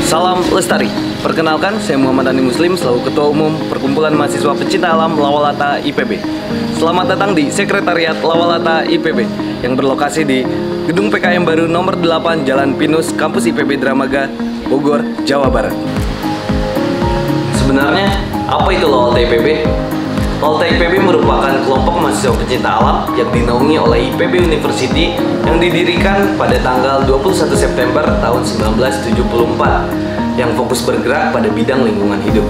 Salam Lestari. Perkenalkan, saya Muhammad Ani Muslim, selaku Ketua Umum Perkumpulan Mahasiswa Pecinta Alam Lawalata IPB. Selamat datang di Sekretariat Lawalata IPB yang berlokasi di Gedung PKM Baru nomor 8 Jalan Pinus, Kampus IPB Dramaga, Bogor, Jawa Barat. Sebenarnya, apa itu Lawalata IPB? Lawalata IPB merupakan kelompok mahasiswa pecinta alam yang dinaungi oleh IPB University yang didirikan pada tanggal 21 September tahun 1974 yang fokus bergerak pada bidang lingkungan hidup.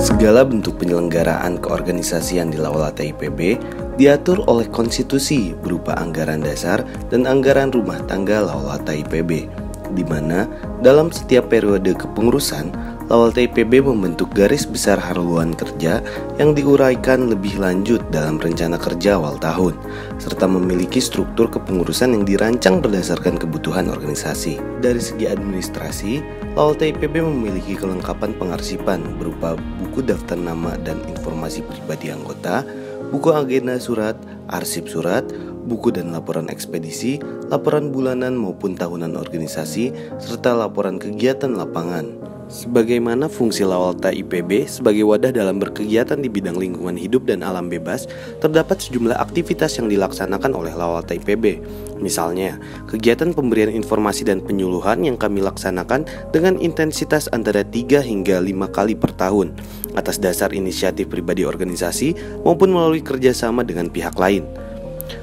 Segala bentuk penyelenggaraan keorganisasian di Lawalata IPB diatur oleh konstitusi berupa anggaran dasar dan anggaran rumah tangga Lawalata IPB, di mana dalam setiap periode kepengurusan Lawalata IPB membentuk garis besar haluan kerja yang diuraikan lebih lanjut dalam rencana kerja awal tahun, serta memiliki struktur kepengurusan yang dirancang berdasarkan kebutuhan organisasi. Dari segi administrasi, Lawalata IPB memiliki kelengkapan pengarsipan berupa buku daftar nama dan informasi pribadi anggota, buku agenda surat, arsip surat, buku dan laporan ekspedisi, laporan bulanan maupun tahunan organisasi, serta laporan kegiatan lapangan. Sebagaimana fungsi Lawalata IPB sebagai wadah dalam berkegiatan di bidang lingkungan hidup dan alam bebas, terdapat sejumlah aktivitas yang dilaksanakan oleh Lawalata IPB. Misalnya, kegiatan pemberian informasi dan penyuluhan yang kami laksanakan dengan intensitas antara 3 hingga 5 kali per tahun, atas dasar inisiatif pribadi organisasi maupun melalui kerjasama dengan pihak lain.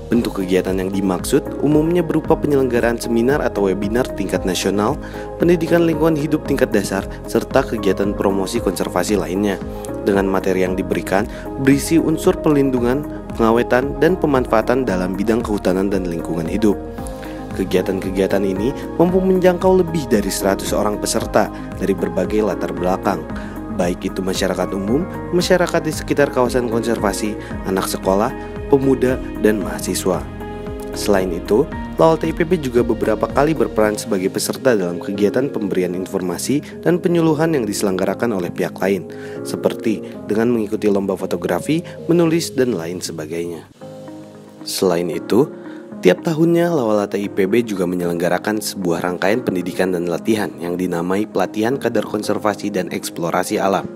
Bentuk kegiatan yang dimaksud umumnya berupa penyelenggaraan seminar atau webinar tingkat nasional, pendidikan lingkungan hidup tingkat dasar, serta kegiatan promosi konservasi lainnya. Dengan materi yang diberikan berisi unsur perlindungan, pengawetan, dan pemanfaatan dalam bidang kehutanan dan lingkungan hidup. Kegiatan-kegiatan ini mampu menjangkau lebih dari 100 orang peserta dari berbagai latar belakang, baik itu masyarakat umum, masyarakat di sekitar kawasan konservasi, anak sekolah, pemuda, dan mahasiswa. Selain itu, Lawalata IPB juga beberapa kali berperan sebagai peserta dalam kegiatan pemberian informasi dan penyuluhan yang diselenggarakan oleh pihak lain, seperti dengan mengikuti lomba fotografi, menulis, dan lain sebagainya. Selain itu, tiap tahunnya Lawalata IPB juga menyelenggarakan sebuah rangkaian pendidikan dan latihan yang dinamai Pelatihan Kadar Konservasi dan Eksplorasi Alam,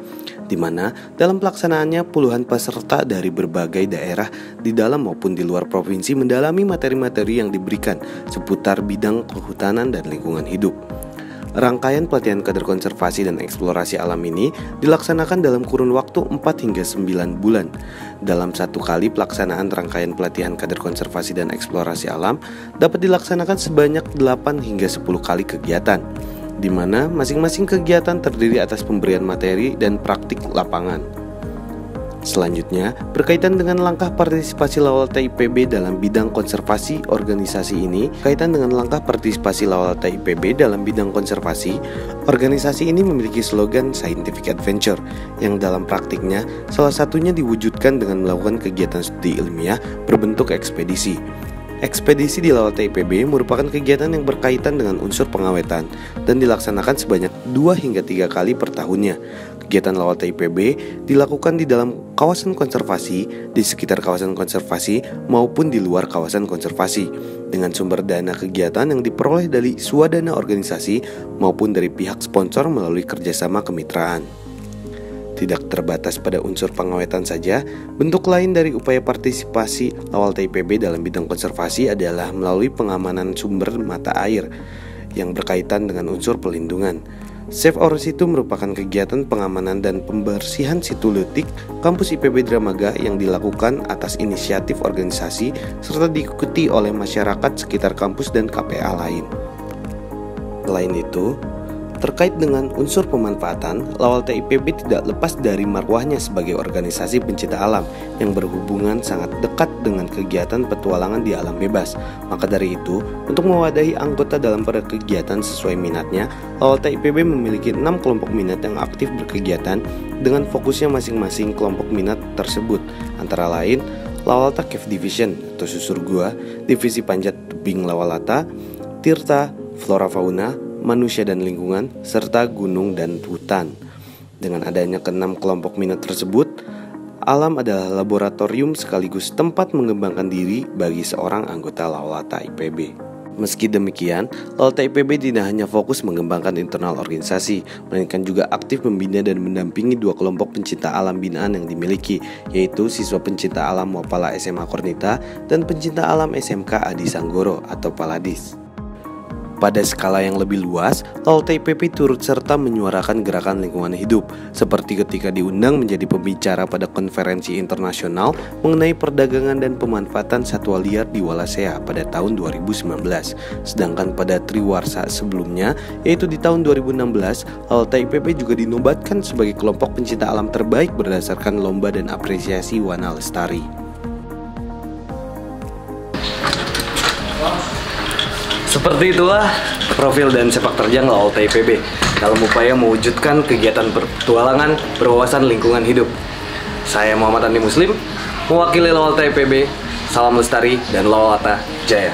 di mana dalam pelaksanaannya puluhan peserta dari berbagai daerah di dalam maupun di luar provinsi mendalami materi-materi yang diberikan seputar bidang kehutanan dan lingkungan hidup. Rangkaian pelatihan kadar konservasi dan eksplorasi alam ini dilaksanakan dalam kurun waktu 4 hingga 9 bulan. Dalam satu kali pelaksanaan rangkaian pelatihan kadar konservasi dan eksplorasi alam dapat dilaksanakan sebanyak 8 hingga 10 kali kegiatan, di mana masing-masing kegiatan terdiri atas pemberian materi dan praktik lapangan. Selanjutnya, berkaitan dengan langkah partisipasi Lawalata IPB dalam bidang konservasi organisasi ini, organisasi ini memiliki slogan Scientific Adventure, yang dalam praktiknya salah satunya diwujudkan dengan melakukan kegiatan studi ilmiah berbentuk ekspedisi. Ekspedisi di Lawalata IPB merupakan kegiatan yang berkaitan dengan unsur pengawetan dan dilaksanakan sebanyak 2 hingga 3 kali per tahunnya. Kegiatan Lawalata IPB dilakukan di dalam kawasan konservasi, di sekitar kawasan konservasi, maupun di luar kawasan konservasi, dengan sumber dana kegiatan yang diperoleh dari swadana organisasi maupun dari pihak sponsor melalui kerjasama kemitraan. Tidak terbatas pada unsur pengawetan saja, bentuk lain dari upaya partisipasi Lawalata IPB dalam bidang konservasi adalah melalui pengamanan sumber mata air yang berkaitan dengan unsur pelindungan. Save Our Situ merupakan kegiatan pengamanan dan pembersihan situ leutik kampus IPB Dramaga yang dilakukan atas inisiatif organisasi serta diikuti oleh masyarakat sekitar kampus dan KPA lain. Selain itu, terkait dengan unsur pemanfaatan, Lawalata IPB tidak lepas dari marwahnya sebagai organisasi pencinta alam yang berhubungan sangat dekat dengan kegiatan petualangan di alam bebas. Maka dari itu, untuk mewadahi anggota dalam kegiatan sesuai minatnya, Lawalata IPB memiliki 6 kelompok minat yang aktif berkegiatan dengan fokusnya masing-masing kelompok minat tersebut, antara lain Lawalata Cave Division atau susur gua, Divisi Panjat Tebing Lawalata, Tirta, Flora Fauna, Manusia dan Lingkungan, serta Gunung dan Hutan. Dengan adanya ke-6 kelompok minat tersebut, alam adalah laboratorium sekaligus tempat mengembangkan diri bagi seorang anggota Lawalata IPB. Meski demikian, Lawalata IPB tidak hanya fokus mengembangkan internal organisasi, melainkan juga aktif membina dan mendampingi 2 kelompok pencinta alam binaan yang dimiliki, yaitu siswa pencinta alam Wapala SMA Kornita dan pencinta alam SMK Adi Sanggoro atau Paladis. Pada skala yang lebih luas, Lawalata IPB turut serta menyuarakan gerakan lingkungan hidup, seperti ketika diundang menjadi pembicara pada konferensi internasional mengenai perdagangan dan pemanfaatan satwa liar di Wallacea pada tahun 2019. Sedangkan pada Triwarsa sebelumnya, yaitu di tahun 2016, Lawalata IPB juga dinobatkan sebagai kelompok pencinta alam terbaik berdasarkan lomba dan apresiasi Wana Lestari. Seperti itulah profil dan sepak terjang Lawalata IPB dalam upaya mewujudkan kegiatan petualangan berwawasan lingkungan hidup. Saya Muhammad Andi Muslim, mewakili Lawalata IPB. Salam lestari dan Lawalata Jaya.